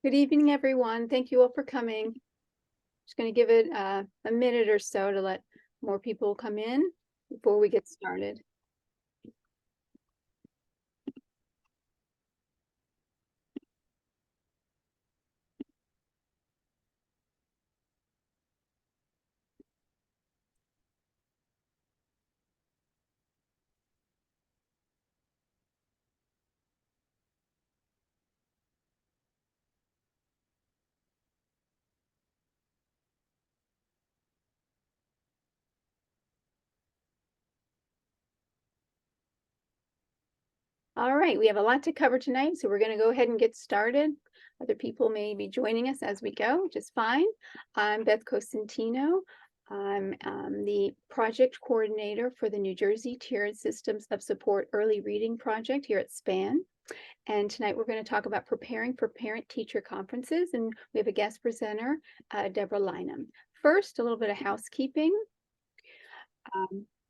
Good evening, everyone. Thank you all for coming. Just going to give it a minute or so to let more people come in before we get started. All right, we have a lot to cover tonight, so we're going to go ahead and get started. Other people may be joining us as we go, which is fine. I'm Beth Cosentino. I'm the project coordinator for the New Jersey Tiered Systems of Support Early Reading Project here at SPAN. And tonight we're going to talk about preparing for parent-teacher conferences, and we have a guest presenter, Deborah Lynam. First, a little bit of housekeeping.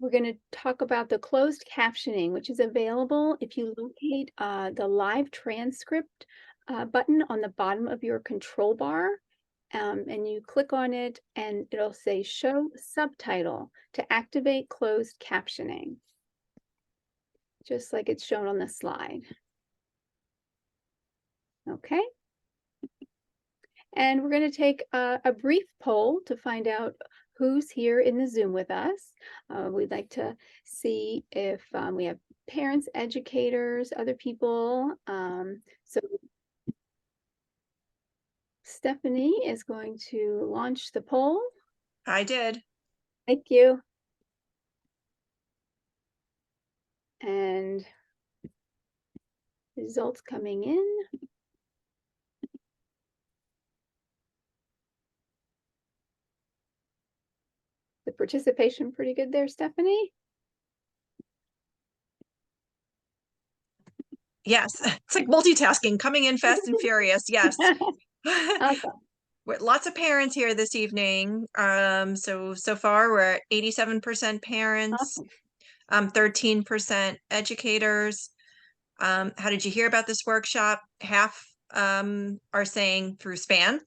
We're going to talk about the closed captioning, which is available if you locate the live transcript button on the bottom of your control bar, and you click on it and it'll say show subtitle to activate closed captioning, just like it's shown on the slide. Okay. And we're going to take a brief poll to find out who's here in the Zoom with us. We'd like to see if we have parents, educators, other people. So Stephanie is going to launch the poll. I did. Thank you. And results coming in. The participation pretty good there, Stephanie? Yes, it's like multitasking, coming in fast and furious. Yes. Awesome. With lots of parents here this evening. So far we're at 87% parents, Awesome. 13% educators. How did you hear about this workshop? Half are saying through SPAN.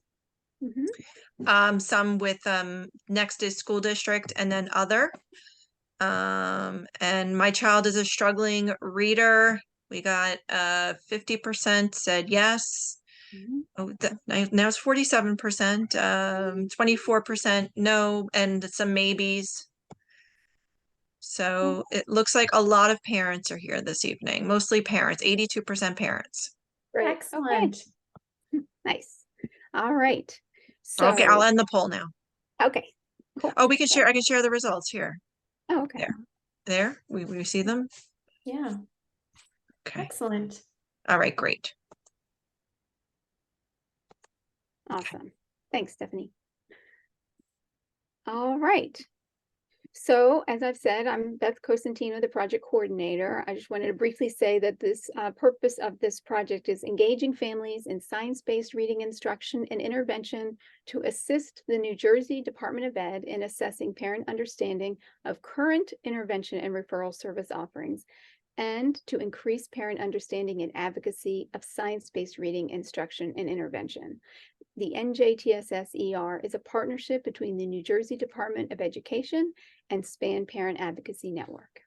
Mm-hmm. Some with next is school district and then other. And my child is a struggling reader. We got 50% said yes. Mm-hmm. Oh, now it's 47%, 24% no, and some maybes. So it looks like a lot of parents are here this evening, mostly parents, 82% parents. Great. Excellent. Okay. Nice. All right. So Okay, I'll end the poll now. okay. Cool. Oh, we can share. I can share the results here. Oh, okay. There. We see them. Yeah. Okay. Excellent. All right. Great. Awesome. Thanks, Stephanie. All right. So, as I've said, I'm Beth Cosentino, the project coordinator. I just wanted to briefly say that this purpose of this project is engaging families in science-based reading instruction and intervention to assist the New Jersey Department of Ed in assessing parent understanding of current intervention and referral service offerings, and to increase parent understanding and advocacy of science-based reading instruction and intervention. The NJTSS-ER is a partnership between the New Jersey Department of Education and SPAN Parent Advocacy Network.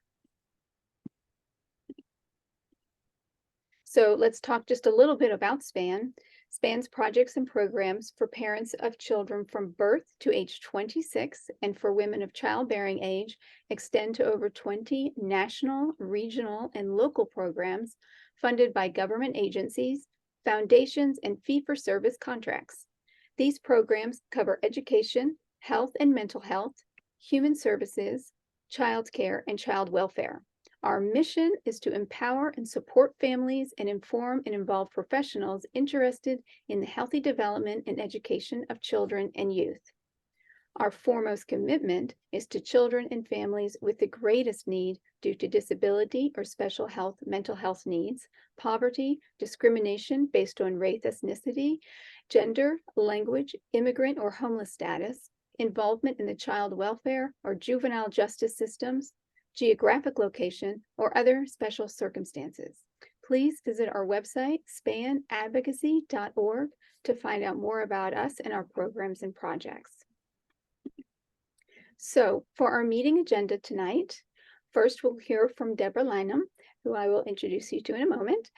So let's talk just a little bit about SPAN. SPAN's projects and programs for parents of children from birth to age 26 and for women of childbearing age extend to over 20 national, regional, and local programs funded by government agencies, foundations, and fee-for-service contracts. These programs cover education, health and mental health, human services, child care, and child welfare. Our mission is to empower and support families and inform and involve professionals interested in the healthy development and education of children and youth. Our foremost commitment is to children and families with the greatest need due to disability or special health, mental health needs, poverty, discrimination based on race, ethnicity, gender, language, immigrant or homeless status, involvement in the child welfare or juvenile justice systems, geographic location, or other special circumstances. please visit our website, spanadvocacy.org, to find out more about us and our programs and projects. So for our meeting agenda tonight, first we'll hear from Deborah Lynam, who I will introduce you to in a moment.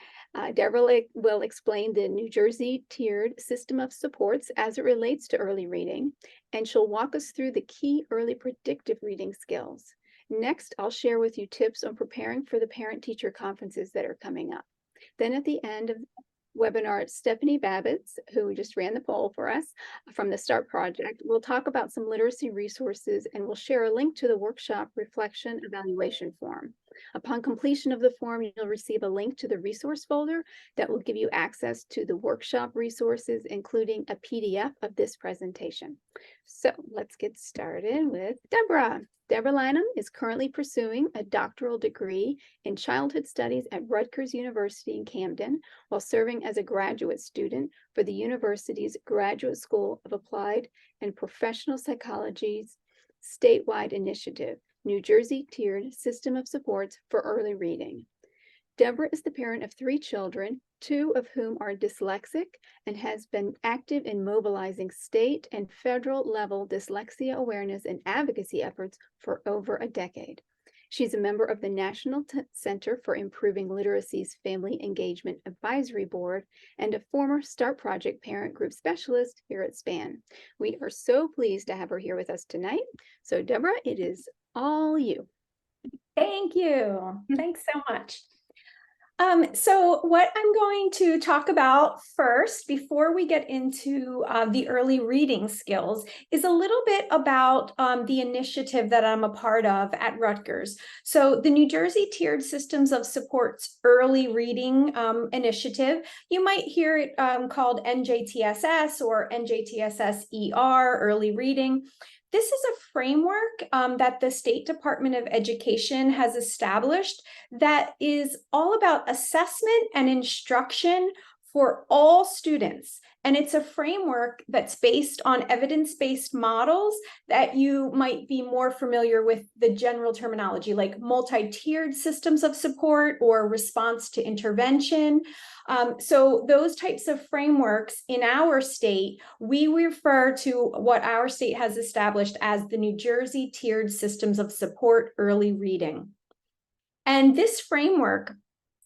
Deborah will explain the New Jersey tiered system of supports as it relates to early reading, and she'll walk us through the key early predictive reading skills. Next, I'll share with you tips on preparing for the parent-teacher conferences that are coming up. Then at the end of webinar, Stephanie Babbitts, who just ran the poll for us from the START project, will talk about some literacy resources and will share a link to the workshop reflection evaluation form. Upon completion of the form, you'll receive a link to the resource folder that will give you access to the workshop resources, including a PDF of this presentation. So let's get started with Deborah. Deborah Lynam is currently pursuing a doctoral degree in childhood studies at Rutgers University in Camden, while serving as a graduate student for the university's Graduate School of Applied and Professional Psychology's statewide initiative, New Jersey Tiered System of Supports for Early Reading. Deborah is the parent of 3 children, 2 of whom are dyslexic, and has been active in mobilizing state and federal level dyslexia awareness and advocacy efforts for over a decade. She's a member of the National Center for Improving Literacy's Family Engagement Advisory Board and a former START Project parent group specialist here at SPAN. We are so pleased to have her here with us tonight. So Deborah, it is all you. Thank you. Thanks so much. So what I'm going to talk about first, before we get into the early reading skills, is a little bit about the initiative that I'm a part of at Rutgers. So the New Jersey Tiered Systems of Supports Early Reading Initiative, you might hear it called NJTSS or NJTSS-ER Early Reading. This is a framework that the State Department of Education has established that is all about assessment and instruction for all students. And it's a framework that's based on evidence-based models that you might be more familiar with the general terminology, like multi-tiered systems of support or response to intervention. So those types of frameworks in our state, we refer to what our state has established as the New Jersey Tiered Systems of Support Early Reading. And this framework,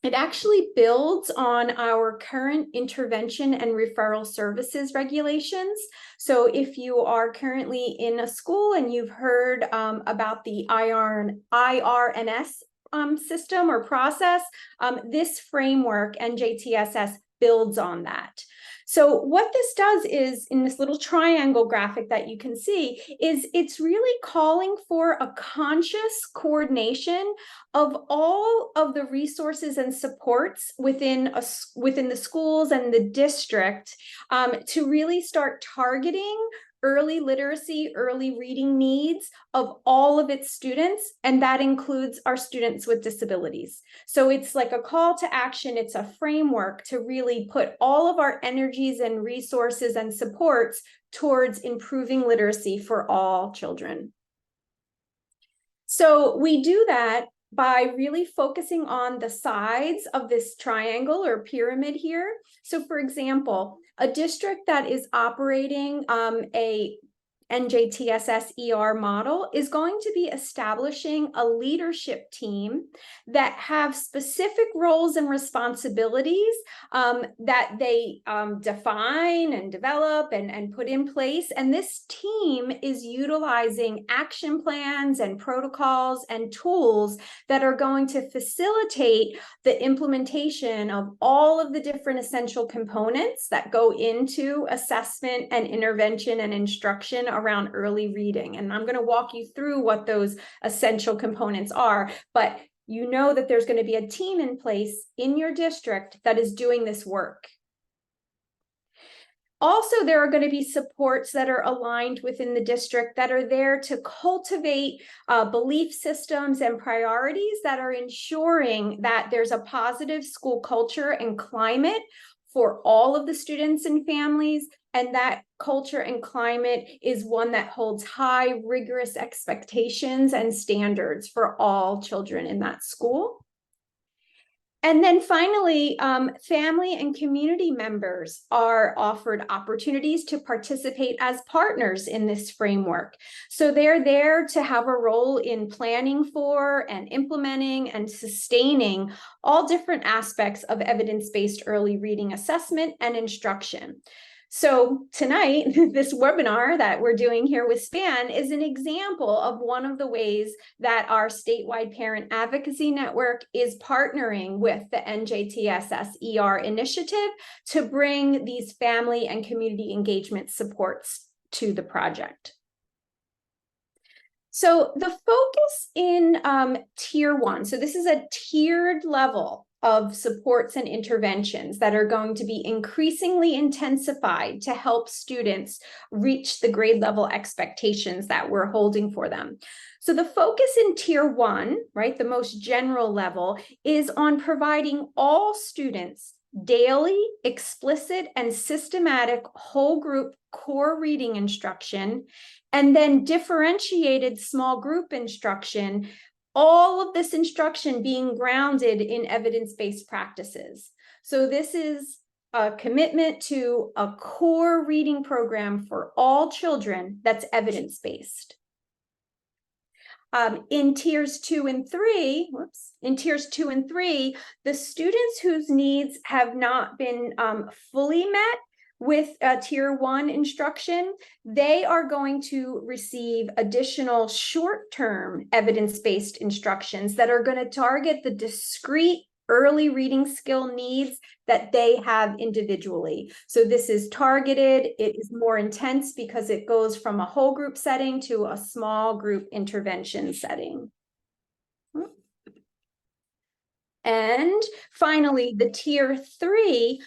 it actually builds on our current intervention and referral services regulations. So if you are currently in a school and you've heard about the IRNS system or process, this framework, NJTSS, builds on that. So what this does is, in this little triangle graphic that you can see, is it's really calling for a conscious coordination of all of the resources and supports within the schools and the district to really start targeting early literacy, early reading needs of all of its students, and that includes our students with disabilities. So it's like a call to action, it's a framework to really put all of our energies and resources and supports towards improving literacy for all children. So we do that by really focusing on the sides of this triangle or pyramid here. So for example, a district that is operating a NJTSS-ER model is going to be establishing a leadership team that have specific roles and responsibilities that they define and develop and put in place. And this team is utilizing action plans and protocols and tools that are going to facilitate the implementation of all of the different essential components that go into assessment and intervention and instruction around early reading. And I'm going to walk you through what those essential components are, but you know that there's going to be a team in place in your district that is doing this work. Also, there are going to be supports that are aligned within the district that are there to cultivate belief systems and priorities that are ensuring that there's a positive school culture and climate for all of the students and families, and that culture and climate is one that holds high, rigorous expectations and standards for all children in that school. And then finally, family and community members are offered opportunities to participate as partners in this framework. So they're there to have a role in planning for and implementing and sustaining all different aspects of evidence-based early reading assessment and instruction. So tonight, this webinar that we're doing here with SPAN is an example of one of the ways that our statewide parent advocacy network is partnering with the NJTSS-ER initiative to bring these family and community engagement supports to the project. So the focus in Tier 1, so this is a tiered level of supports and interventions that are going to be increasingly intensified to help students reach the grade level expectations that we're holding for them. So the focus in Tier 1, right, the most general level, is on providing all students daily, explicit, and systematic whole group core reading instruction, and then differentiated small group instruction, all of this instruction being grounded in evidence-based practices. So this is a commitment to a core reading program for all children that's evidence-based. In tiers 2 and 3, the students whose needs have not been fully met with Tier 1 instruction, they are going to receive additional short-term evidence-based instructions that are going to target the discrete early reading skill needs that they have individually. So this is targeted, it is more intense because it goes from a whole group setting to a small group intervention setting. And finally, the Tier 3,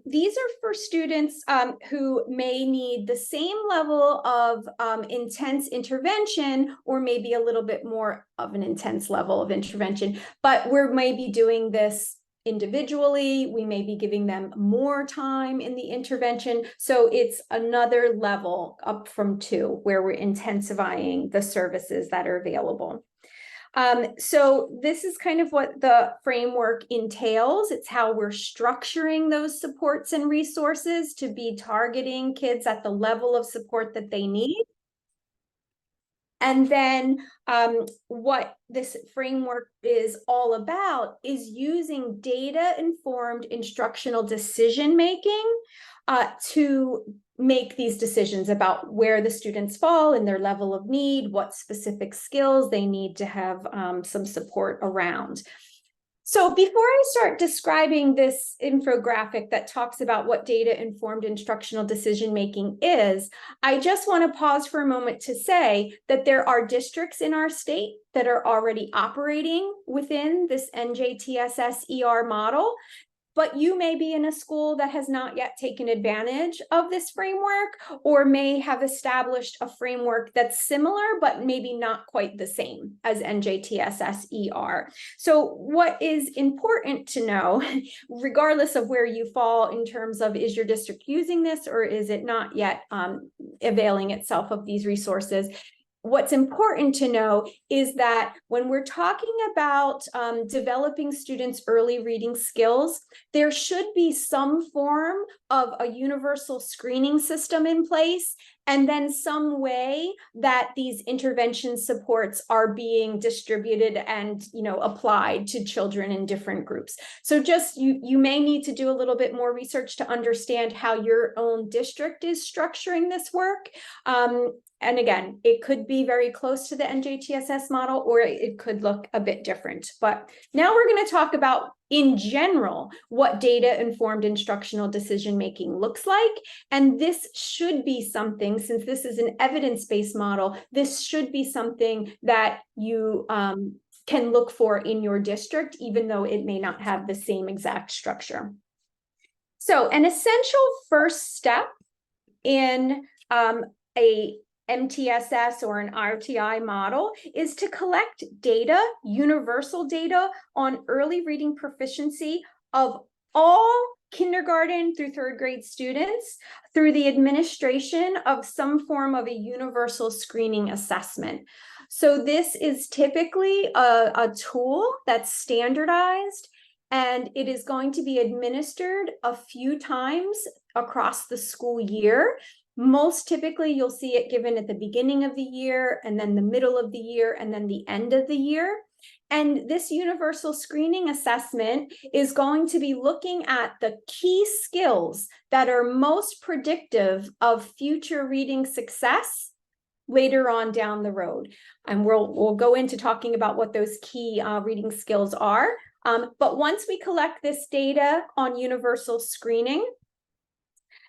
these are for students who may need the same level of intense intervention, or maybe a little bit more of an intense level of intervention, but we're maybe doing this individually. We may be giving them more time in the intervention. So it's another level up from 2 where we're intensifying the services that are available. So this is kind of what the framework entails. It's how we're structuring those supports and resources to be targeting kids at the level of support that they need. And then what this framework is all about is using data-informed instructional decision-making to make these decisions about where the students fall in their level of need, what specific skills they need to have some support around. So before I start describing this infographic that talks about what data-informed instructional decision-making is, I just want to pause for a moment to say that there are districts in our state that are already operating within this NJTSS-ER model. But you may be in a school that has not yet taken advantage of this framework, or may have established a framework that's similar, but maybe not quite the same as NJTSS-ER. So what is important to know, regardless of where you fall in terms of is your district using this or is it not yet availing itself of these resources, what's important to know is that when we're talking about developing students' early reading skills, there should be some form of a universal screening system in place, and then some way that these intervention supports are being distributed and, you know, applied to children in different groups. So just you may need to do a little bit more research to understand how your own district is structuring this work. And again, it could be very close to the NJTSS model, or it could look a bit different. But now we're going to talk about, in general, what data-informed instructional decision-making looks like. And this should be something, since this is an evidence-based model, this should be something that you can look for in your district, even though it may not have the same exact structure. So an essential first step in a MTSS or an RTI model is to collect data, universal data on early reading proficiency of all kindergarten through 3rd grade students through the administration of some form of a universal screening assessment. So this is typically a tool that's standardized and it is going to be administered a few times across the school year. Most typically, you'll see it given at the beginning of the year, and then the middle of the year, and then the end of the year. And this universal screening assessment is going to be looking at the key skills that are most predictive of future reading success later on down the road. And we'll go into talking about what those key reading skills are. But once we collect this data on universal screening,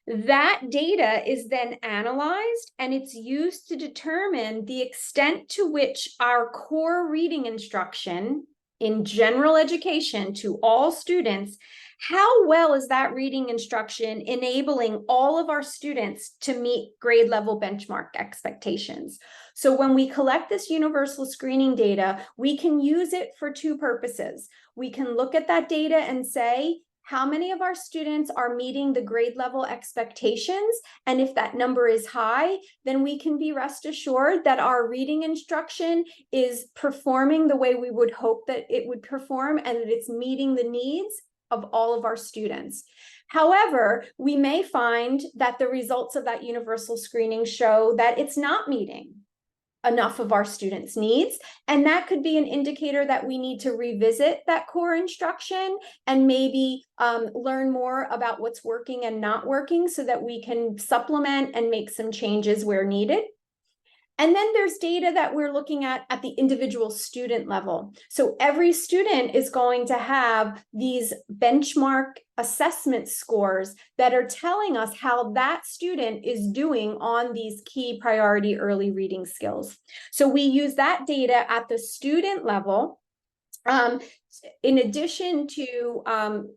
that data is then analyzed, and it's used to determine the extent to which our core reading instruction in general education to all students, how well is that reading instruction enabling all of our students to meet grade level benchmark expectations? So when we collect this universal screening data, we can use it for two purposes. We can look at that data and say, how many of our students are meeting the grade level expectations? And if that number is high, then we can be rest assured that our reading instruction is performing the way we would hope that it would perform, and that it's meeting the needs of all of our students. However, we may find that the results of that universal screening show that it's not meeting enough of our students' needs. And that could be an indicator that we need to revisit that core instruction and maybe learn more about what's working and not working so that we can supplement and make some changes where needed. And then there's data that we're looking at the individual student level. So every student is going to have these benchmark assessment scores that are telling us how that student is doing on these key priority early reading skills. So we use that data at the student level. In addition to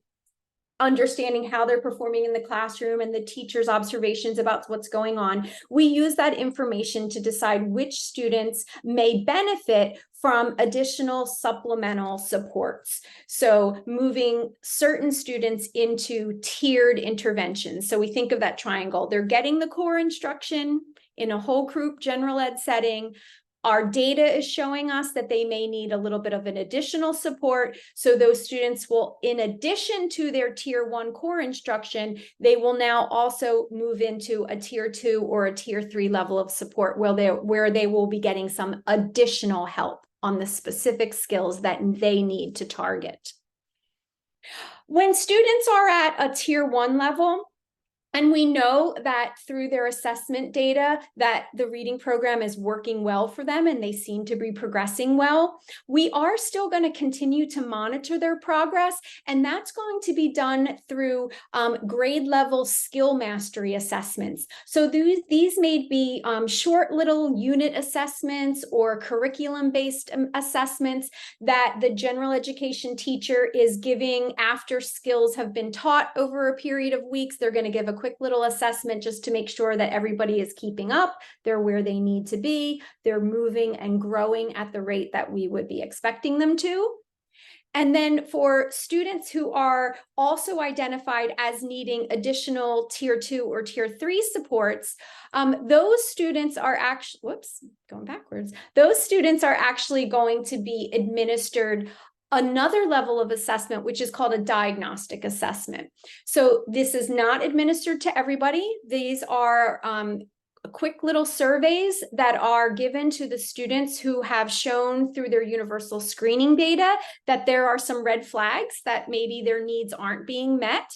understanding how they're performing in the classroom and the teacher's observations about what's going on, we use that information to decide which students may benefit from additional supplemental supports. So moving certain students into tiered interventions. So we think of that triangle. They're getting the core instruction in a whole group general ed setting. Our data is showing us that they may need a little bit of an additional support. So those students will, in addition to their tier 1 core instruction, they will now also move into a tier 2 or a tier 3 level of support where they will be getting some additional help on the specific skills that they need to target. When students are at a tier 1 level, and we know that through their assessment data that the reading program is working well for them and they seem to be progressing well, we are still going to continue to monitor their progress. And that's going to be done through grade level skill mastery assessments. So these may be short little unit assessments or curriculum-based assessments that the general education teacher is giving after skills have been taught over a period of weeks. They're going to give a quick little assessment just to make sure that everybody is keeping up, they're where they need to be, they're moving and growing at the rate that we would be expecting them to. And then for students who are also identified as needing additional tier 2 or tier 3 supports, those students are actually, those students are actually going to be administered another level of assessment, which is called a diagnostic assessment. So this is not administered to everybody. These are quick little surveys that are given to the students who have shown through their universal screening data that there are some red flags that maybe their needs aren't being met.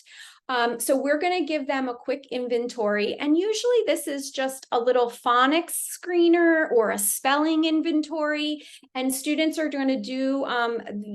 So we're going to give them a quick inventory, and usually this is just a little phonics screener or a spelling inventory, and students are going to do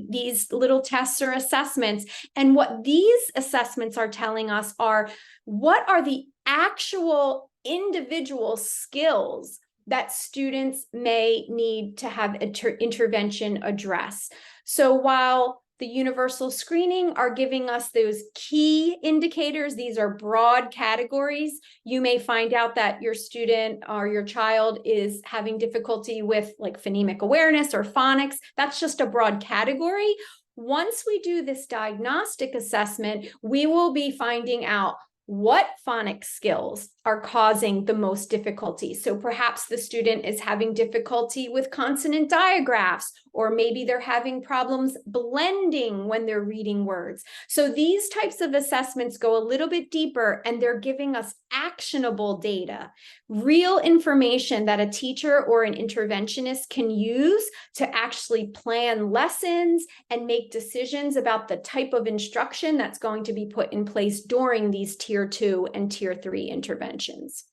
these little tests or assessments. And what these assessments are telling us are what are the actual individual skills that students may need to have intervention address. So while the universal screening are giving us those key indicators, these are broad categories. You may find out that your student or your child is having difficulty with like phonemic awareness or phonics. That's just a broad category. Once we do this diagnostic assessment, we will be finding out what phonics skills are causing the most difficulty. So perhaps the student is having difficulty with consonant digraphs or maybe they're having problems blending when they're reading words. So these types of assessments go a little bit deeper, and they're giving us actionable data, real information that a teacher or an interventionist can use to actually plan lessons and make decisions about the type of instruction that's going to be put in place during these tier 2 and tier 3 interventions.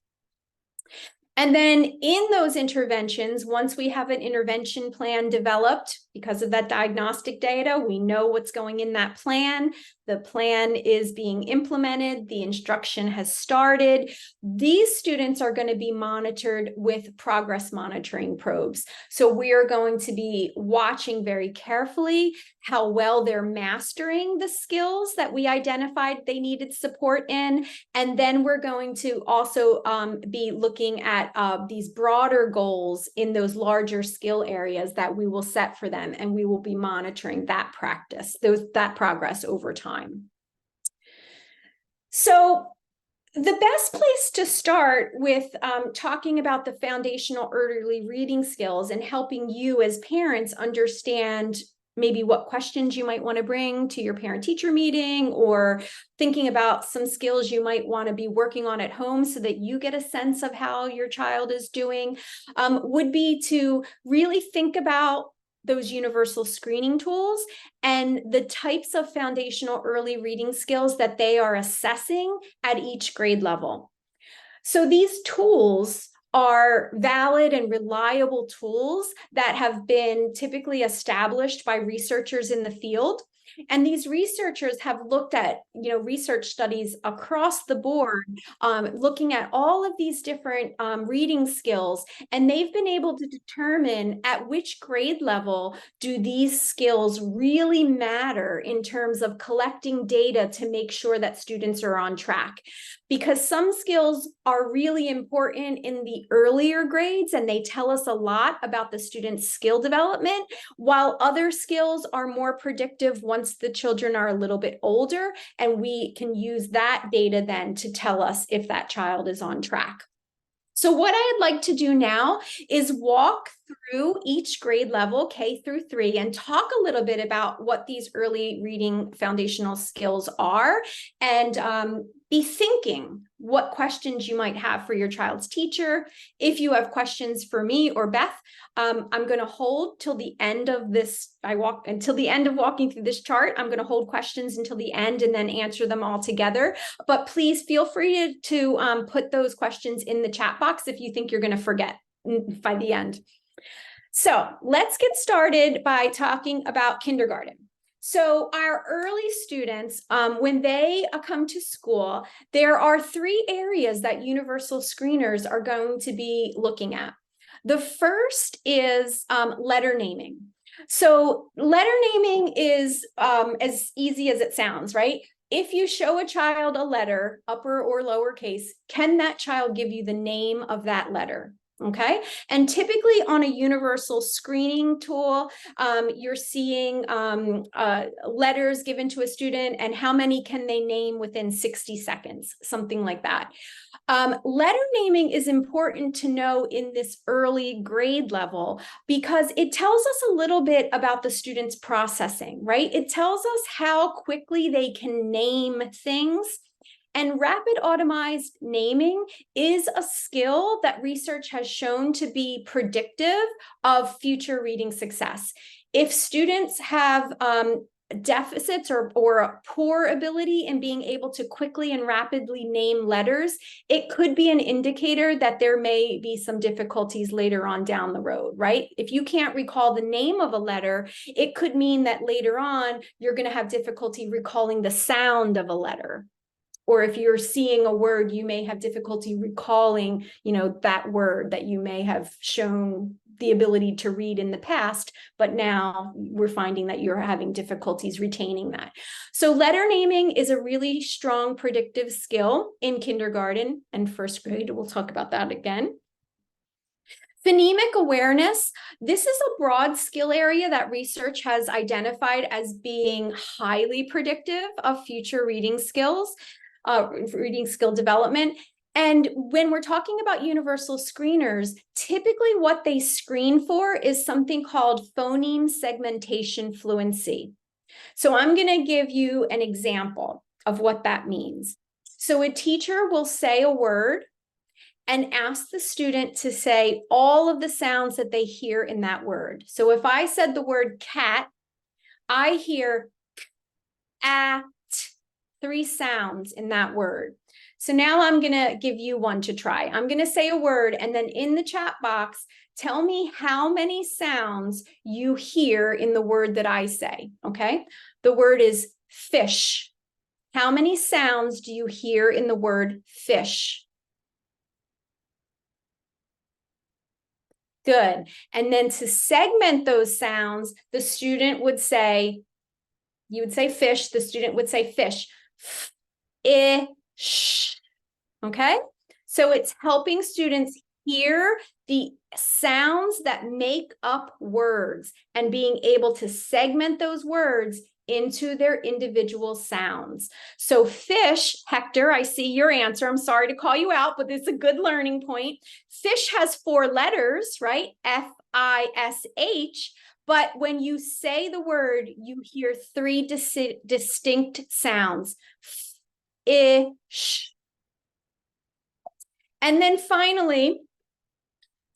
And then in those interventions, once we have an intervention plan developed, because of that diagnostic data, we know what's going in that plan. The plan is being implemented. The instruction has started. These students are going to be monitored with progress monitoring probes. So we are going to be watching very carefully how well they're mastering the skills that we identified they needed support in. And then we're going to also be looking at these broader goals in those larger skill areas that we will set for them. And we will be monitoring that that progress over time. So the best place to start with talking about the foundational early reading skills and helping you as parents understand maybe what questions you might want to bring to your parent-teacher meeting, or thinking about some skills you might want to be working on at home so that you get a sense of how your child is doing, would be to really think about those universal screening tools and the types of foundational early reading skills that they are assessing at each grade level. So these tools are valid and reliable tools that have been typically established by researchers in the field. And these researchers have looked at, research studies across the board, looking at all of these different reading skills, and they've been able to determine at which grade level do these skills really matter in terms of collecting data to make sure that students are on track. Because some skills are really important in the earlier grades, and they tell us a lot about the student's skill development, while other skills are more predictive once the children are a little bit older, and we can use that data then to tell us if that child is on track. So what I'd like to do now is walk through each grade level, K through 3, and talk a little bit about what these early reading foundational skills are, and be thinking what questions you might have for your child's teacher. If you have questions for me or Beth, I'm going to hold till the end of this. Until the end of walking through this chart. I'm going to hold questions until the end and then answer them all together. But please feel free to put those questions in the chat box if you think you're going to forget by the end. So let's get started by talking about kindergarten. So our early students, when they come to school, there are 3 areas that universal screeners are going to be looking at. The first is letter naming. So letter naming is as easy as it sounds, right? If you show a child a letter, upper or lowercase, can that child give you the name of that letter? Okay. And typically on a universal screening tool, you're seeing letters given to a student and how many can they name within 60 seconds, something like that. Letter naming is important to know in this early grade level because it tells us a little bit about the student's processing, right? It tells us how quickly they can name things. And rapid automized naming is a skill that research has shown to be predictive of future reading success. If students have deficits or a poor ability in being able to quickly and rapidly name letters, it could be an indicator that there may be some difficulties later on down the road, right? If you can't recall the name of a letter, it could mean that later on you're going to have difficulty recalling the sound of a letter. Or if you're seeing a word, you may have difficulty recalling, that word that you may have shown the ability to read in the past, but now we're finding that you're having difficulties retaining that. So letter naming is a really strong predictive skill in kindergarten and first grade. We'll talk about that again. Phonemic awareness. This is a broad skill area that research has identified as being highly predictive of future reading skills. Reading skill development. And when we're talking about universal screeners, typically what they screen for is something called phoneme segmentation fluency. So I'm going to give you an example of what that means. So a teacher will say a word and ask the student to say all of the sounds that they hear in that word. So if I said the word cat, I hear k, a, t, 3 sounds in that word. So now I'm going to give you one to try. I'm going to say a word, and then in the chat box, tell me how many sounds you hear in the word that I say, okay? The word is fish. How many sounds do you hear in the word fish? Good. And then to segment those sounds, the student would say, you would say fish, the student would say fish. Sh. Okay? So it's helping students hear the sounds that make up words and being able to segment those words into their individual sounds. So fish, Hector, I see your answer. I'm sorry to call you out, but it's a good learning point. Fish has 4 letters, right? F-I-S-H. But when you say the word, you hear 3 distinct sounds. Ish. And then finally,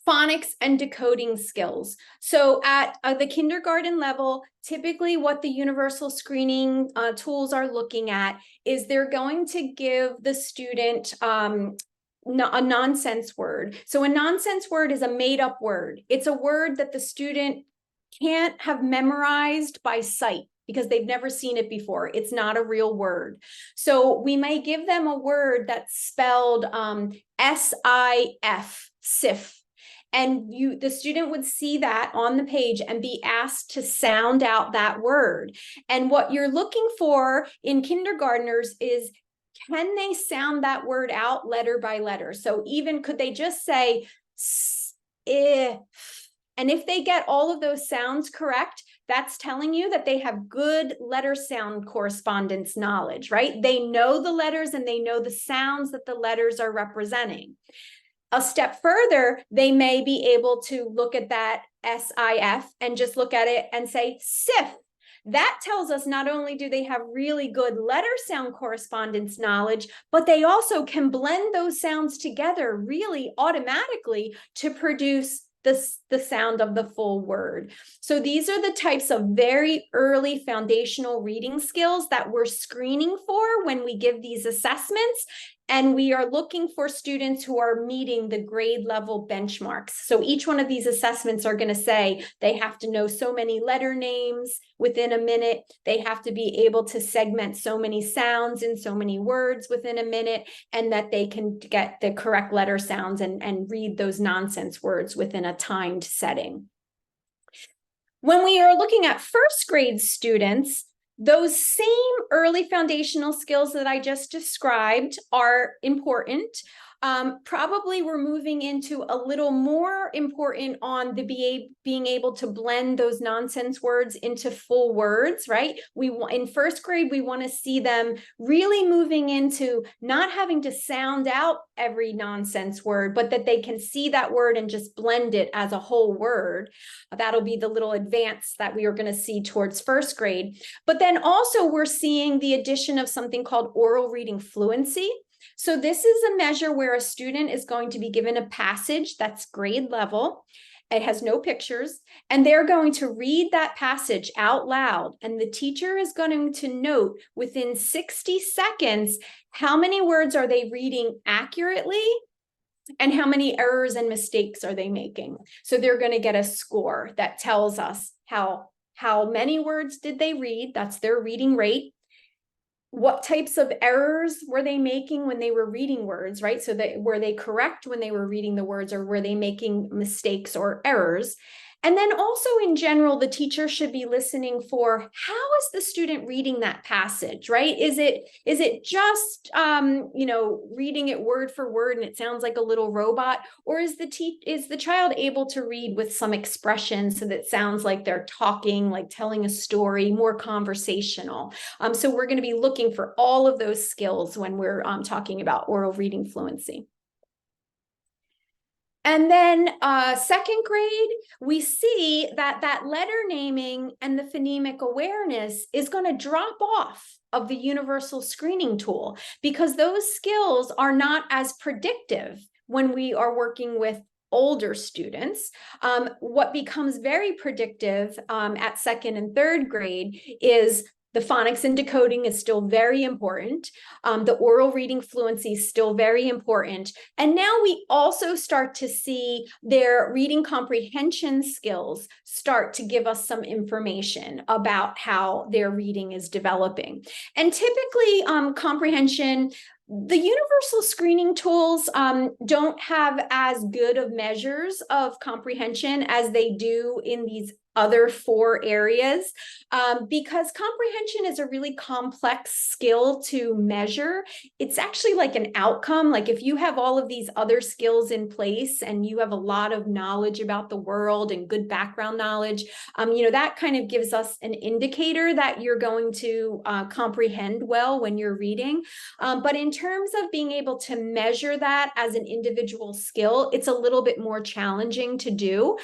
phonics and decoding skills. So at the kindergarten level, typically what the universal screening tools are looking at is they're going to give the student a nonsense word. So a nonsense word is a made-up word. It's a word that the student can't have memorized by sight because they've never seen it before. It's not a real word. So we may give them a word that's spelled S-I-F, SIF. And the student would see that on the page and be asked to sound out that word. And what you're looking for in kindergartners is, can they sound that word out letter by letter? So even could they just say, if, and if they get all of those sounds correct, that's telling you that they have good letter sound correspondence knowledge, right? They know the letters and they know the sounds that the letters are representing. A step further, they may be able to look at that SIF and just look at it and say SIF. That tells us not only do they have really good letter sound correspondence knowledge, but they also can blend those sounds together really automatically to produce the sound of the full word. So these are the types of very early foundational reading skills that we're screening for when we give these assessments. And we are looking for students who are meeting the grade level benchmarks. So each one of these assessments are going to say they have to know so many letter names within a minute. They have to be able to segment so many sounds in so many words within a minute, and that they can get the correct letter sounds and read those nonsense words within a timed setting. When we are looking at first grade students, those same early foundational skills that I just described are important. Probably we're moving into a little more important on the being able to blend those nonsense words into full words, right? In first grade, we want to see them really moving into not having to sound out every nonsense word, but that they can see that word and just blend it as a whole word. That'll be the little advance that we are going to see towards first grade. But then also we're seeing the addition of something called oral reading fluency. So this is a measure where a student is going to be given a passage that's grade level. It has no pictures, and they're going to read that passage out loud. And the teacher is going to note within 60 seconds, how many words are they reading accurately and how many errors and mistakes are they making. So they're going to get a score that tells us how many words did they read. That's their reading rate. What types of errors were they making when they were reading words, right? So were they correct when they were reading the words, or were they making mistakes or errors? And then also in general, the teacher should be listening for how is the student reading that passage, right? Is it just, reading it word for word and it sounds like a little robot? Or is the child able to read with some expression so that it sounds like they're talking, like telling a story, more conversational? So we're going to be looking for all of those skills when we're talking about oral reading fluency. And then second grade, we see that letter naming and the phonemic awareness is going to drop off of the universal screening tool because those skills are not as predictive when we are working with older students. What becomes very predictive at second and third grade is the phonics and decoding is still very important. The oral reading fluency is still very important. And now we also start to see their reading comprehension skills start to give us some information about how their reading is developing. And typically, comprehension, the universal screening tools don't have as good of measures of comprehension as they do in these other 4 areas because comprehension is a really complex skill to measure. It's actually like an outcome. Like if you have all of these other skills in place and you have a lot of knowledge about the world and good background knowledge, that kind of gives us an indicator that you're going to comprehend well when you're reading. But in terms of being able to measure that as an individual skill, it's a little bit more challenging to do.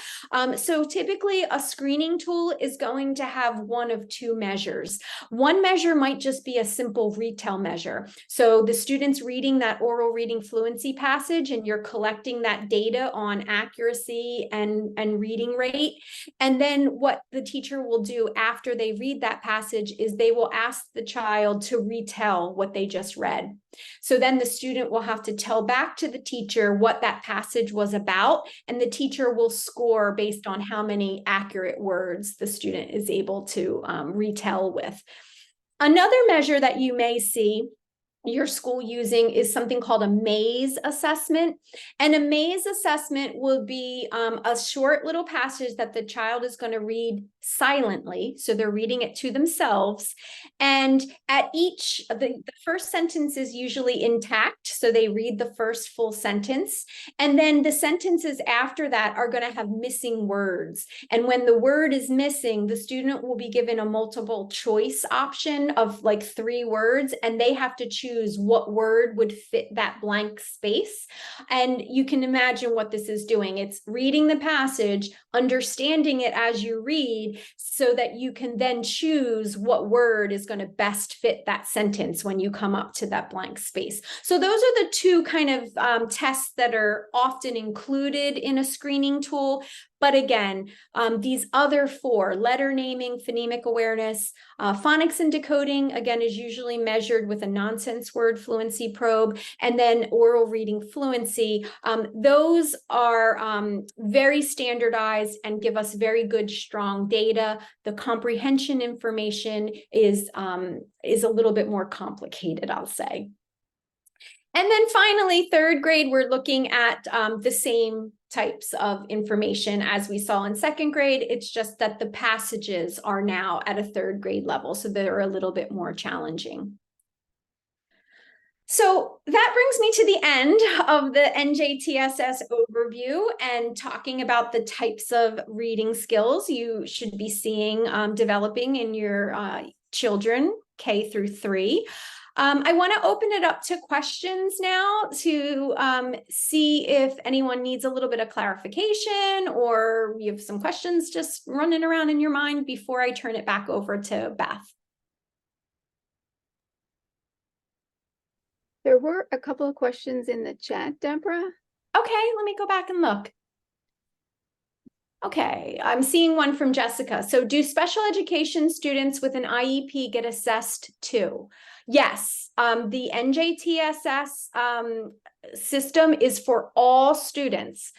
So typically a screening tool is going to have one of 2 measures. One measure might just be a simple retell measure. So the student's reading that oral reading fluency passage and you're collecting that data on accuracy and reading rate. And then what the teacher will do after they read that passage is they will ask the child to retell what they just read. So then the student will have to tell back to the teacher what that passage was about, and the teacher will score based on how many accurate words the student is able to retell with. Another measure that you may see your school using is something called a maze assessment. And a maze assessment will be a short little passage that the child is going to read silently. So they're reading it to themselves. And at each, the first sentence is usually intact. So they read the first full sentence. And then the sentences after that are going to have missing words. And when the word is missing, the student will be given a multiple choice option of like 3 words, and they have to choose what word would fit that blank space. And you can imagine what this is doing. It's reading the passage, understanding it as you read, so that you can then choose what word is going to best fit that sentence when you come up to that blank space. So those are the 2 kind of tests that are often included in a screening tool. But again, these other 4, letter naming, phonemic awareness, phonics and decoding, again, is usually measured with a nonsense word fluency probe, and then oral reading fluency. Those are very standardized and give us very good, strong data. The comprehension information is a little bit more complicated, I'll say. And then finally, third grade, we're looking at the same types of information as we saw in second grade. It's just that the passages are now at a third grade level, so they're a little bit more challenging. So that brings me to the end of the NJTSS overview and talking about the types of reading skills you should be seeing developing in your children K through 3. I want to open it up to questions now to see if anyone needs a little bit of clarification or you have some questions just running around in your mind before I turn it back over to Beth. There were a couple of questions in the chat, Deborah. Okay, let me go back and look. Okay, I'm seeing one from Jessica. So do special education students with an IEP get assessed too? Yes, the NJTSS system is for all students.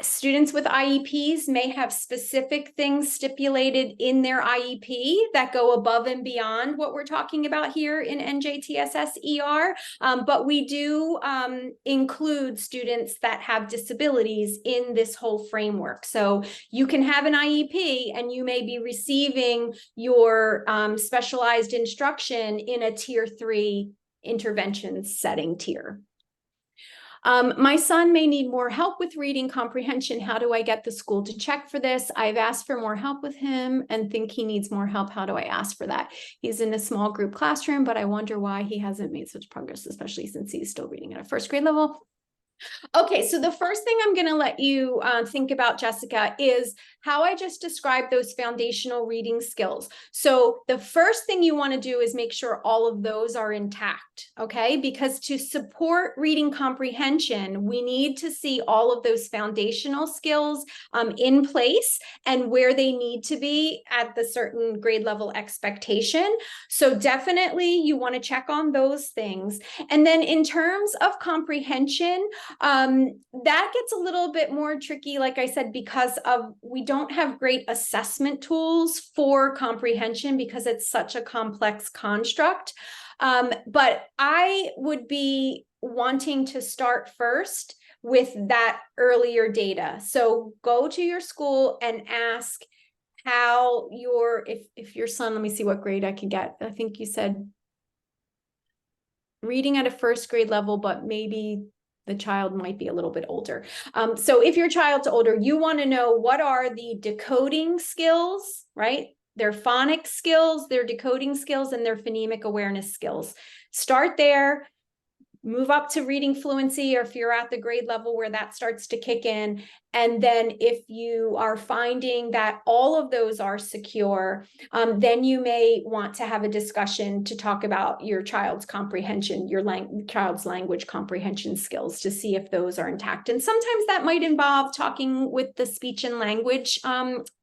Students with IEPs may have specific things stipulated in their IEP that go above and beyond what we're talking about here in NJTSS-ER, but we do include students that have disabilities in this whole framework. So you can have an IEP and you may be receiving your specialized instruction in a Tier 3 intervention setting tier. My son may need more help with reading comprehension. How do I get the school to check for this? I've asked for more help with him and think he needs more help. How do I ask for that? He's in a small group classroom, but I wonder why he hasn't made such progress, especially since he's still reading at a first grade level. Okay, so the first thing I'm going to let you think about, Jessica, is how I just described those foundational reading skills. So the first thing you want to do is make sure all of those are intact, okay? Because to support reading comprehension, we need to see all of those foundational skills in place and where they need to be at the certain grade level expectation. So definitely you want to check on those things. And then in terms of comprehension, that gets a little bit more tricky, like I said, because we don't have great assessment tools for comprehension because it's such a complex construct. But I would be wanting to start first with that earlier data. So go to your school and ask how if your son, let me see what grade I can get. I think you said reading at a first grade level, but maybe the child might be a little bit older. So if your child's older, you want to know what are the decoding skills, right? Their phonics skills, their decoding skills, and their phonemic awareness skills. Start there, move up to reading fluency, or if you're at the grade level where that starts to kick in. And then if you are finding that all of those are secure, then you may want to have a discussion to talk about your child's comprehension, your child's language comprehension skills to see if those are intact. And sometimes that might involve talking with the speech and language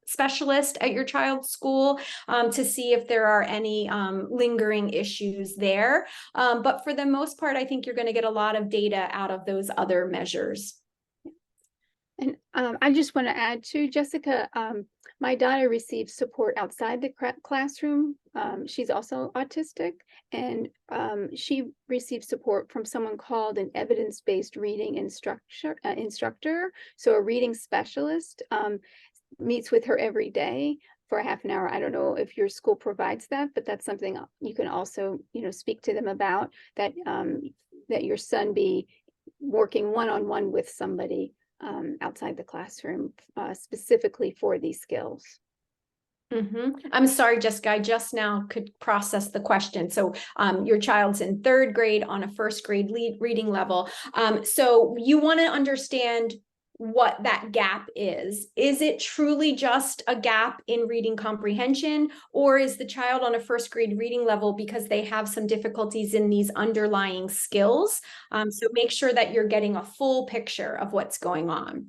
specialist at your child's school to see if there are any lingering issues there. But for the most part, I think you're going to get a lot of data out of those other measures. And I just want to add to Jessica, my daughter receives support outside the classroom. She's also autistic, and she receives support from someone called an evidence-based reading instructor. So a reading specialist meets with her every day for a half an hour. I don't know if your school provides that, but that's something you can also, speak to them about, that that your son be working one-on-one with somebody outside the classroom specifically for these skills. I'm sorry, Jessica, I just now could process the question. So your child's in third grade on a first grade reading level. So you want to understand what that gap is. Is it truly just a gap in reading comprehension, or is the child on a first grade reading level because they have some difficulties in these underlying skills? So make sure that you're getting a full picture of what's going on.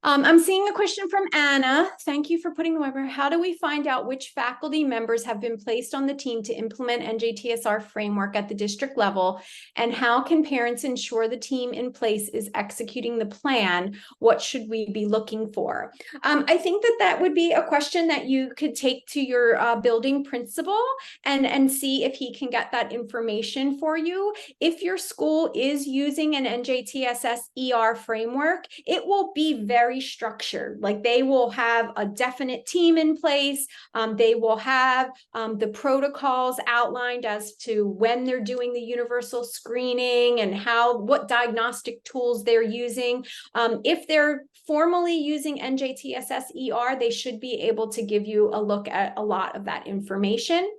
I'm seeing a question from Anna. Thank you for putting the webinar. How do we find out which faculty members have been placed on the team to implement NJTSR framework at the district level? And how can parents ensure the team in place is executing the plan? What should we be looking for? I think that would be a question that you could take to your building principal and see if he can get that information for you. If your school is using an NJTSS-ER framework, it will be very structured. Like they will have a definite team in place. They will have the protocols outlined as to when they're doing the universal screening and what diagnostic tools they're using. If they're formally using NJTSS-ER, they should be able to give you a look at a lot of that information.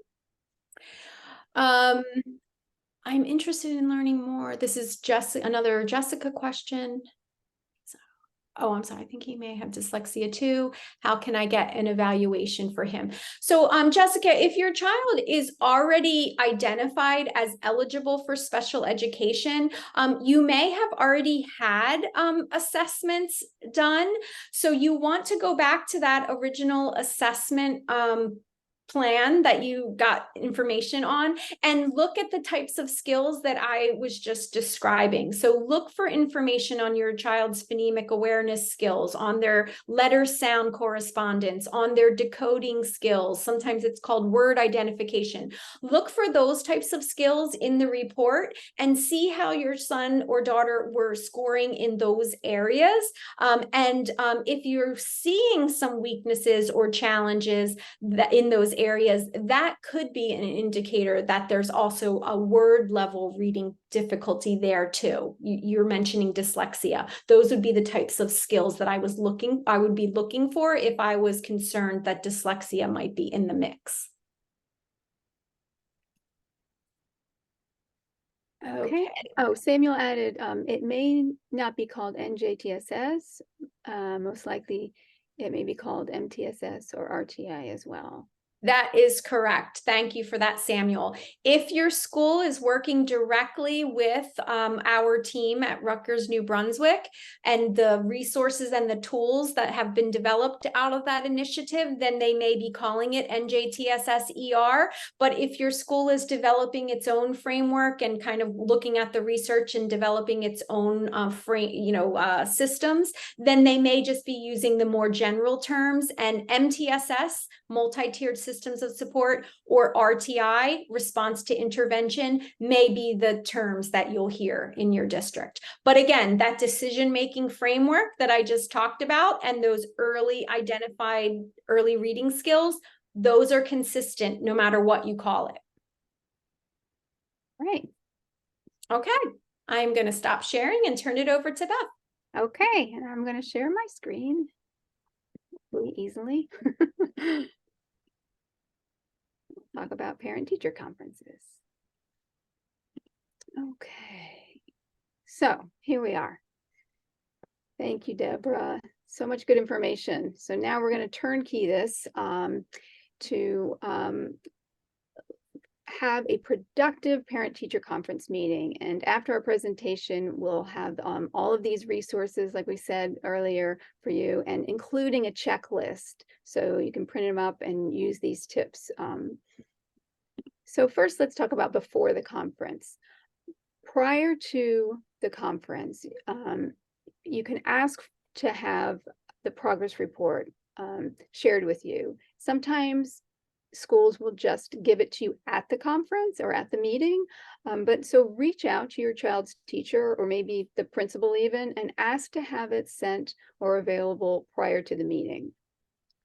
I'm interested in learning more. This is just another Jessica question. Oh, I'm sorry. I think he may have dyslexia too. How can I get an evaluation for him? So, Jessica, if your child is already identified as eligible for special education, you may have already had assessments done. So you want to go back to that original assessment plan that you got information on, and look at the types of skills that I was just describing. So look for information on your child's phonemic awareness skills, on their letter sound correspondence, on their decoding skills. Sometimes it's called word identification. Look for those types of skills in the report and see how your son or daughter were scoring in those areas. If you're seeing some weaknesses or challenges that in those areas, that could be an indicator that there's also a word level reading difficulty there too. You're mentioning dyslexia. Those would be the types of skills that I would be looking for if I was concerned that dyslexia might be in the mix. Okay. Oh, Samuel added, it may not be called NJTSS. Most likely it may be called MTSS or RTI as well. That is correct. Thank you for that, Samuel. If your school is working directly with our team at Rutgers New Brunswick and the resources and the tools that have been developed out of that initiative, then they may be calling it NJTSS-ER. But if your school is developing its own framework and kind of looking at the research and developing its own systems, then they may just be using the more general terms. And MTSS, multi-tiered systems of support, or RTI, response to intervention, may be the terms that you'll hear in your district. But again, that decision-making framework that I just talked about and those early identified early reading skills, those are consistent no matter what you call it. Right. Okay, I'm going to stop sharing and turn it over to Beth. Okay, and I'm going to share my screen really easily. Talk about parent-teacher conferences. Okay, so here we are. Thank you, Deborah. So much good information. So now we're going to turnkey this to have a productive parent-teacher conference meeting. And after our presentation, we'll have all of these resources, like we said earlier, for you, and including a checklist so you can print them up and use these tips. So first, let's talk about before the conference. Prior to the conference, you can ask to have the progress report shared with you. Sometimes schools will just give it to you at the conference or at the meeting. But so reach out to your child's teacher or maybe the principal even and ask to have it sent or available prior to the meeting.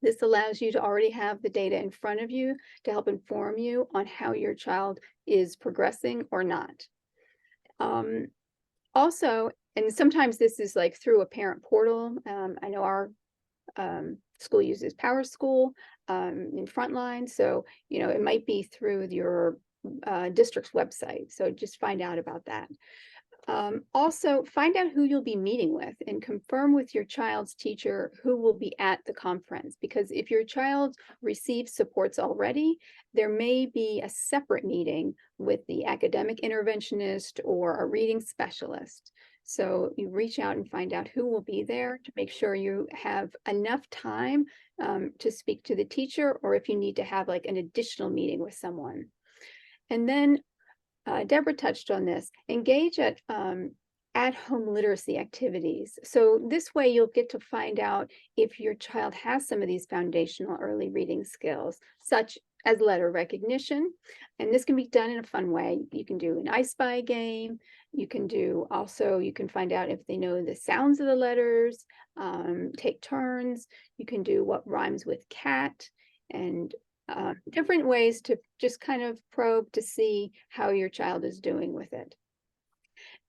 This allows you to already have the data in front of you to help inform you on how your child is progressing or not. Also, and sometimes this is like through a parent portal. I know our school uses PowerSchool in Frontline, so it might be through your district's website. So just find out about that. Also, find out who you'll be meeting with and confirm with your child's teacher who will be at the conference. Because if your child receives supports already, there may be a separate meeting with the academic interventionist or a reading specialist. So you reach out and find out who will be there to make sure you have enough time to speak to the teacher, or if you need to have like an additional meeting with someone. And then Deborah touched on this, engage at-home literacy activities. So this way you'll get to find out if your child has some of these foundational early reading skills, such as letter recognition. And this can be done in a fun way. You can do an I Spy game. You can find out if they know the sounds of the letters, take turns. You can do what rhymes with cat, and different ways to just kind of probe to see how your child is doing with it.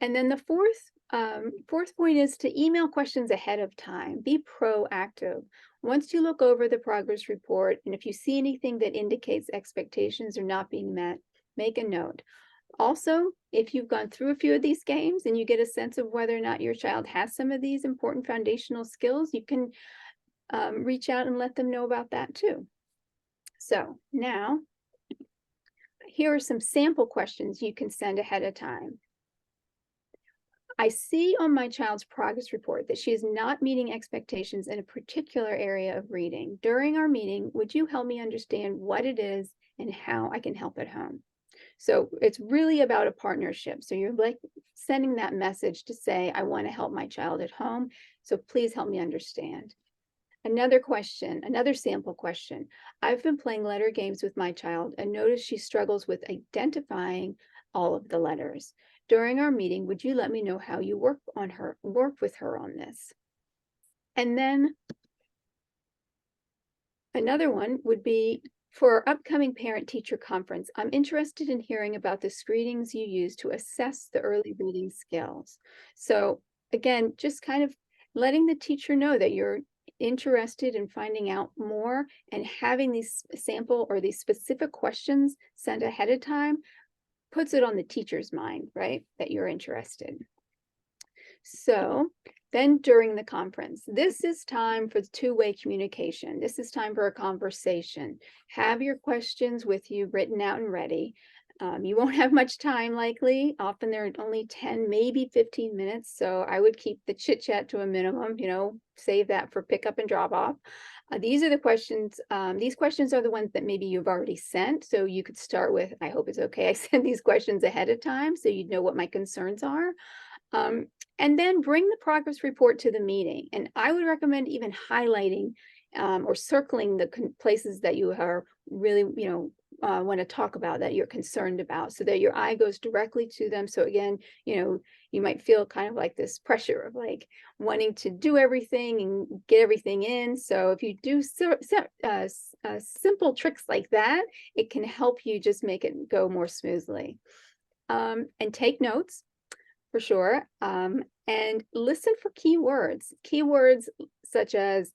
And then the fourth point is to email questions ahead of time. Be proactive. Once you look over the progress report, and if you see anything that indicates expectations are not being met, make a note. Also, if you've gone through a few of these games and you get a sense of whether or not your child has some of these important foundational skills, you can reach out and let them know about that too. So now, here are some sample questions you can send ahead of time. I see on my child's progress report that she is not meeting expectations in a particular area of reading. During our meeting, would you help me understand what it is and how I can help at home? So it's really about a partnership. So you're like sending that message to say, I want to help my child at home. So please help me understand. Another question, another sample question. I've been playing letter games with my child and noticed she struggles with identifying all of the letters. During our meeting, would you let me know how you work with her on this? And then another one would be, for our upcoming parent-teacher conference, I'm interested in hearing about the screenings you use to assess the early reading skills. So again, just kind of letting the teacher know that you're interested in finding out more, and having these sample or these specific questions sent ahead of time puts it on the teacher's mind, right, that you're interested. So then during the conference, this is time for two-way communication. This is time for a conversation. Have your questions with you written out and ready. You won't have much time likely. Often they're only 10, maybe 15 minutes. So I would keep the chit chat to a minimum, save that for pickup and drop off. These are the questions. These questions are the ones that maybe you've already sent. So you could start with, I hope it's okay I sent these questions ahead of time so you'd know what my concerns are. And then bring the progress report to the meeting. And I would recommend even highlighting or circling the places that you are really, want to talk about, that you're concerned about, so that your eye goes directly to them. So again, you might feel kind of like this pressure of like wanting to do everything and get everything in. So if you do simple tricks like that, it can help you just make it go more smoothly. And take notes. For sure. And listen for keywords. Keywords such as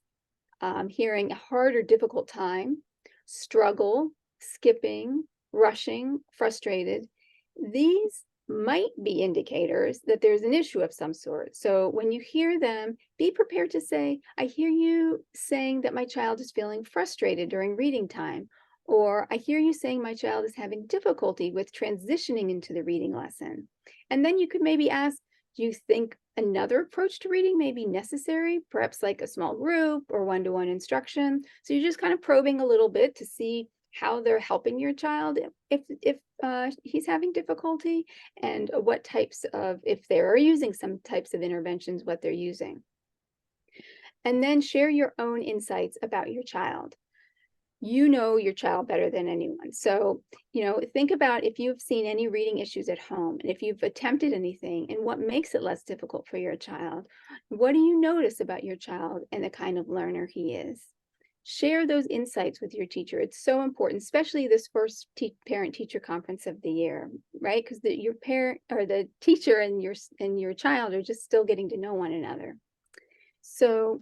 hearing a hard or difficult time, struggle, skipping, rushing, frustrated. These might be indicators that there's an issue of some sort. So when you hear them, be prepared to say, I hear you saying that my child is feeling frustrated during reading time. Or I hear you saying my child is having difficulty with transitioning into the reading lesson. And then you could maybe ask, do you think another approach to reading may be necessary? Perhaps like a small group or one-to-one instruction. So you're just kind of probing a little bit to see how they're helping your child if he's having difficulty, and what types of, if they are using some types of interventions, what they're using. And then share your own insights about your child. You know your child better than anyone. So, think about if you've seen any reading issues at home, and if you've attempted anything, and what makes it less difficult for your child. What do you notice about your child and the kind of learner he is? Share those insights with your teacher. It's so important, especially this first parent-teacher conference of the year, right? Because your parent or the teacher and your child are just still getting to know one another. So,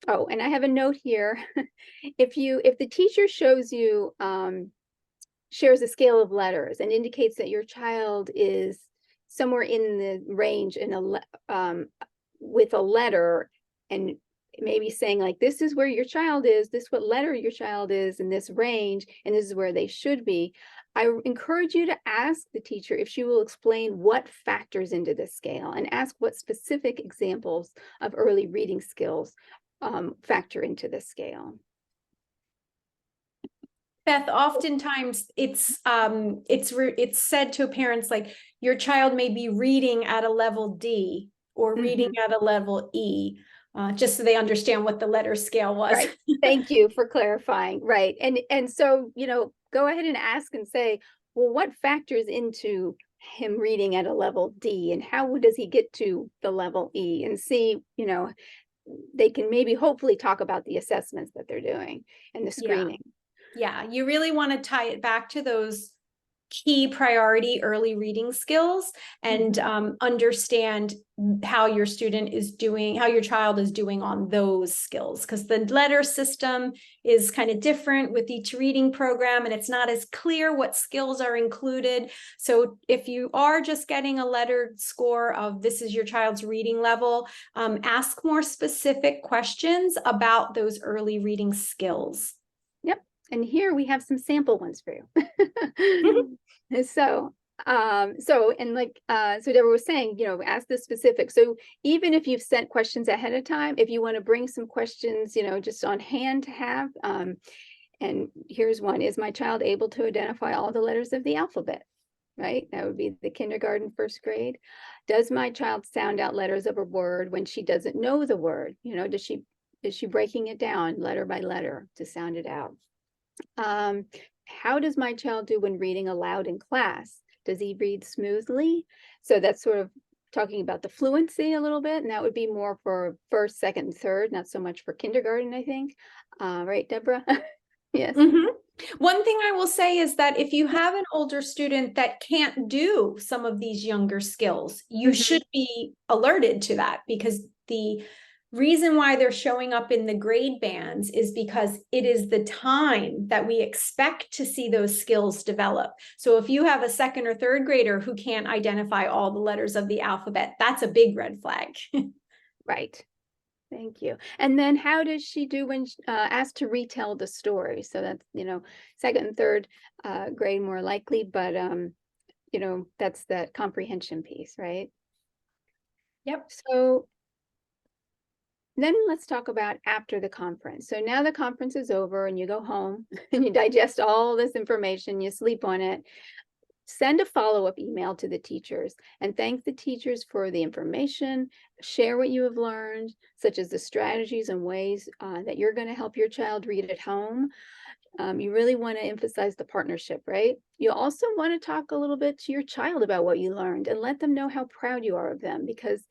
oh, and I have a note here. If the teacher shows you, shares a scale of letters and indicates that your child is somewhere in the range with a letter, and maybe saying like, this is where your child is, this what letter your child is in this range, and this is where they should be. I encourage you to ask the teacher if she will explain what factors into this scale, and ask what specific examples of early reading skills factor into the scale. Beth, oftentimes it's said to parents like, your child may be reading at a level D or reading at a level E, just so they understand what the letter scale was. Right. Thank you for clarifying. Right. And so, go ahead and ask and say, well, what factors into him reading at a level D, and how does he get to the level E? And see, they can maybe hopefully talk about the assessments that they're doing and the screening. Yeah, you really want to tie it back to those key priority early reading skills, and understand how your student is doing, how your child is doing on those skills, because the letter system is kind of different with each reading program, and it's not as clear what skills are included. So if you are just getting a lettered score of this is your child's reading level, ask more specific questions about those early reading skills. Yep. And here we have some sample ones for you. So So Deborah was saying, ask the specific. So even if you've sent questions ahead of time, if you want to bring some questions, just on hand to have, and here's one: is my child able to identify all the letters of the alphabet? Right? That would be the kindergarten, first grade. Does my child sound out letters of a word when she doesn't know the word? Is she breaking it down letter by letter to sound it out? How does my child do when reading aloud in class? Does he read smoothly? So that's sort of talking about the fluency a little bit, and that would be more for first, second, and third, not so much for kindergarten, I think. Right, Deborah? Yes. One thing I will say is that if you have an older student that can't do some of these younger skills, you should be alerted to that, because the reason why they're showing up in the grade bands is because it is the time that we expect to see those skills develop. So if you have a second or third grader who can't identify all the letters of the alphabet, that's a big red flag. Right. Thank you. And then how does she do when asked to retell the story? So that's, second and third grade more likely, but, that's that comprehension piece, right? Yep. So then let's talk about after the conference. So now the conference is over and you go home and you digest all this information, you sleep on it. Send a follow-up email to the teachers and thank the teachers for the information. Share what you have learned, such as the strategies and ways that you're going to help your child read at home. You really want to emphasize the partnership, right? You also want to talk a little bit to your child about what you learned and let them know how proud you are of them, because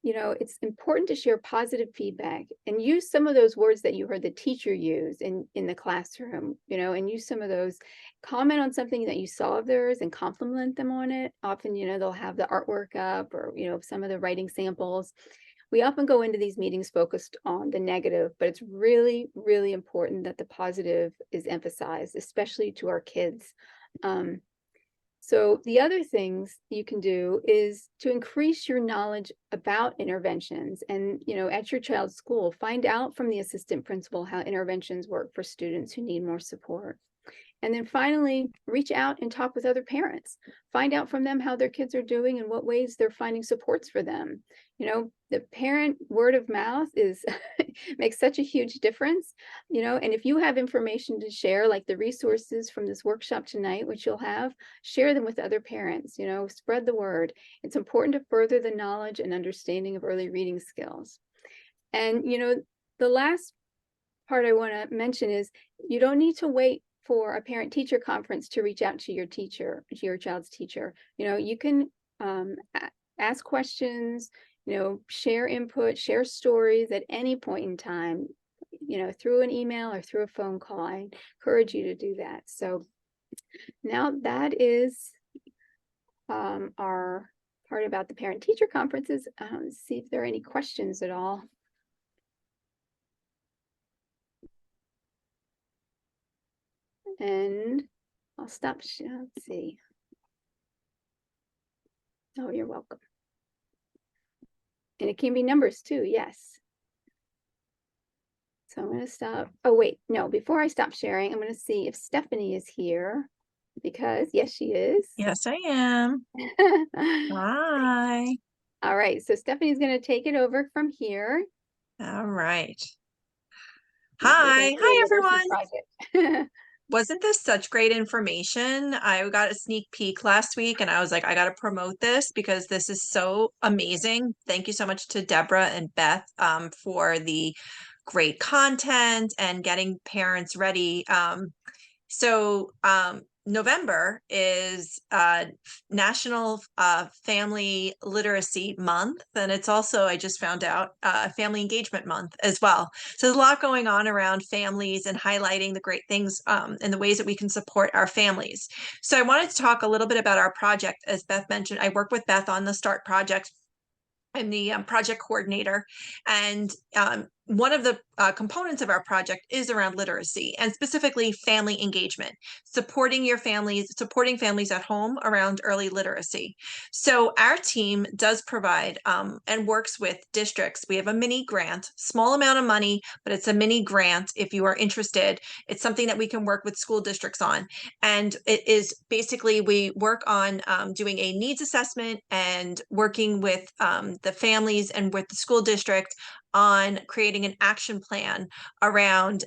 it's important to share positive feedback and use some of those words that you heard the teacher use in the classroom, and use some of those. Comment on something that you saw of theirs and compliment them on it. Often, they'll have the artwork up, or, some of the writing samples. We often go into these meetings focused on the negative, but it's really, really important that the positive is emphasized, especially to our kids. So the other things you can do is to increase your knowledge about interventions, and, at your child's school, find out from the assistant principal how interventions work for students who need more support. And then finally, reach out and talk with other parents. Find out from them how their kids are doing and what ways they're finding supports for them. The parent word of mouth makes such a huge difference, and if you have information to share, like the resources from this workshop tonight, which you'll have, share them with other parents, spread the word. It's important to further the knowledge and understanding of early reading skills. And, the last part I want to mention is you don't need to wait for a parent-teacher conference to reach out to your teacher, to your child's teacher. You can ask questions, share input, share stories at any point in time, through an email or through a phone call. I encourage you to do that. So now that is our part about the parent-teacher conferences. See if there are any questions at all. And I'll stop. Let's see. Oh, you're welcome. And it can be numbers too. Yes. So I'm going to stop. Oh, wait, no, before I stop sharing, I'm going to see if Stephanie is here, because yes, she is. Yes, I am. Hi. All right. So Stephanie's going to take it over from here. All right. Hi. Hi, everyone. Wasn't this such great information? I got a sneak peek last week and I was like, I got to promote this because this is so amazing. Thank you so much to Deborah and Beth for the great content and getting parents ready. November is National Family Literacy Month, and it's also, I just found out, Family Engagement Month as well. So there's a lot going on around families and highlighting the great things and the ways that we can support our families. So I wanted to talk a little bit about our project. As Beth mentioned, I work with Beth on the START project. I'm the project coordinator, and one of the components of our project is around literacy, and specifically family engagement, supporting families at home around early literacy. So our team does provide and works with districts. We have a mini grant, small amount of money, but it's a mini grant if you are interested. It's something that we can work with school districts on. And it is basically, we work on doing a needs assessment and working with the families and with the school district on creating an action plan around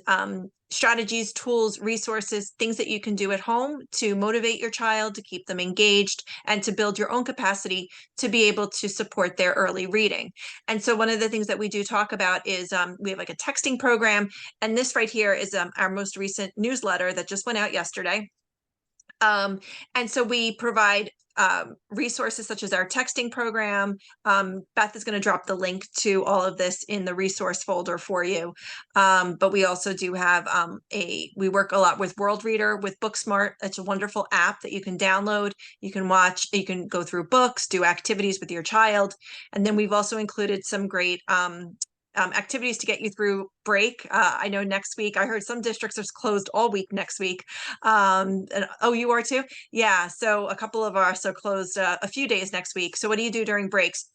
strategies, tools, resources, things that you can do at home to motivate your child, to keep them engaged, and to build your own capacity to be able to support their early reading. And so one of the things that we do talk about is we have like a texting program. And this right here is our most recent newsletter that just went out yesterday. And so we provide resources such as our texting program. Beth is going to drop the link to all of this in the resource folder for you. But we also do have we work a lot with World Reader, with Booksmart. It's a wonderful app that you can download. You can watch, you can go through books, do activities with your child. And then we've also included some great activities to get you through break. I know next week, I heard some districts are closed all week next week. And, oh, you are too? Yeah, so a couple of us are closed a few days next week. So what do you do during breaks?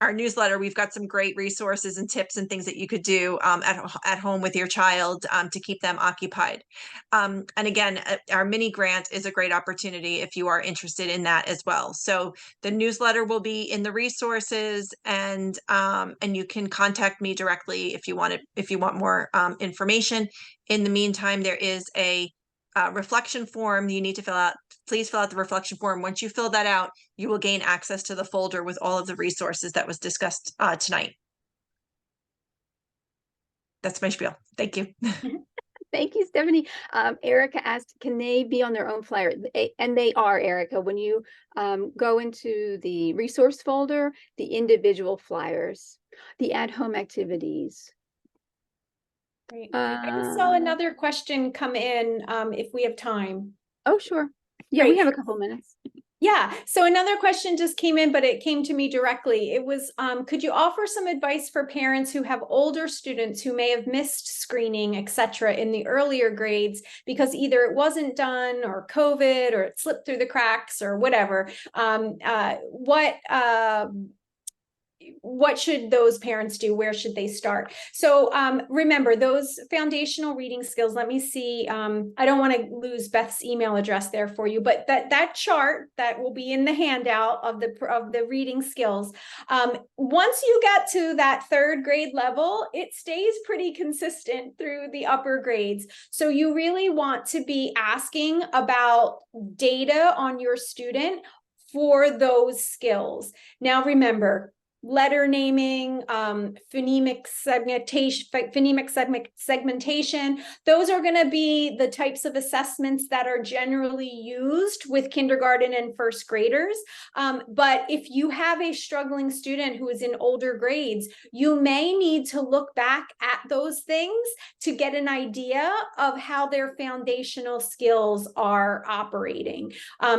Our newsletter, we've got some great resources and tips and things that you could do at home with your child to keep them occupied. And again, our mini grant is a great opportunity if you are interested in that as well. So the newsletter will be in the resources, and you can contact me directly if you want more information. In the meantime, there is a reflection form you need to fill out. Please fill out the reflection form. Once you fill that out, you will gain access to the folder with all of the resources that was discussed tonight. That's my spiel. Thank you. Thank you, Stephanie. Erica asked, can they be on their own flyer? And they are, Erica. When you go into the resource folder, the individual flyers, the at-home activities. Great. I just saw another question come in if we have time. Oh, sure. Yeah, Great. we have a couple minutes. Yeah, so another question just came in, but it came to me directly. It was, could you offer some advice for parents who have older students who may have missed screening, et cetera, in the earlier grades because either it wasn't done or COVID or it slipped through the cracks or whatever? What should those parents do? Where should they start? So remember those foundational reading skills. Let me see. I don't want to lose Beth's email address there for you, but that chart that will be in the handout of the reading skills. Once you get to that third grade level, it stays pretty consistent through the upper grades. So you really want to be asking about data on your student for those skills. Now remember, letter naming, phonemic segmentation, those are going to be the types of assessments that are generally used with kindergarten and first graders. But if you have a struggling student who is in older grades, you may need to look back at those things to get an idea of how their foundational skills are operating.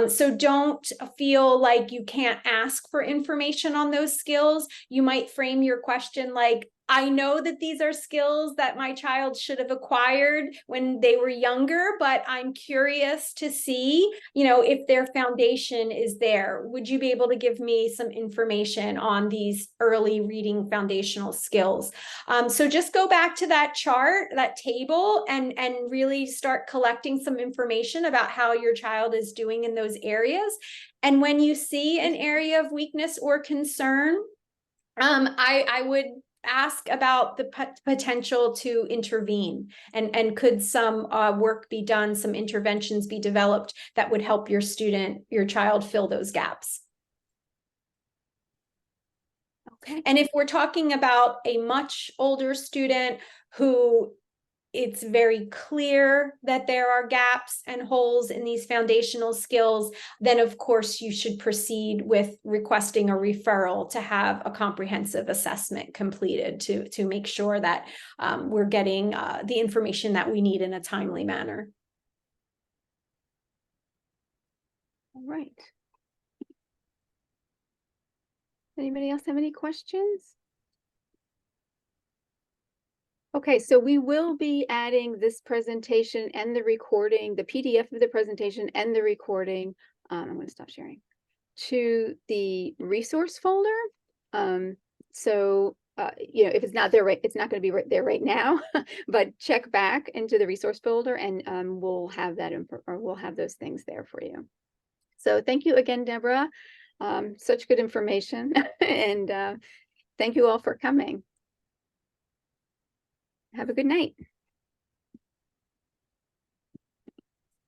So don't feel like you can't ask for information on those skills. You might frame your question like, I know that these are skills that my child should have acquired when they were younger, but I'm curious to see, if their foundation is there. Would you be able to give me some information on these early reading foundational skills? So just go back to that chart, that table, and really start collecting some information about how your child is doing in those areas. And when you see an area of weakness or concern, I would ask about the potential to intervene, and could some work be done, some interventions be developed that would help your child fill those gaps. Okay. And if we're talking about a much older student who it's very clear that there are gaps and holes in these foundational skills, then of course you should proceed with requesting a referral to have a comprehensive assessment completed to make sure that we're getting the information that we need in a timely manner. All right. Anybody else have any questions? Okay, so we will be adding this presentation and the recording, the PDF of the presentation and the recording. I'm going to stop sharing, to the resource folder. You know, if it's not there, it's not going to be right there right now, but check back into the resource folder and we'll have that or we'll have those things there for you. So thank you again, Deborah. Such good information, and thank you all for coming. Have a good night.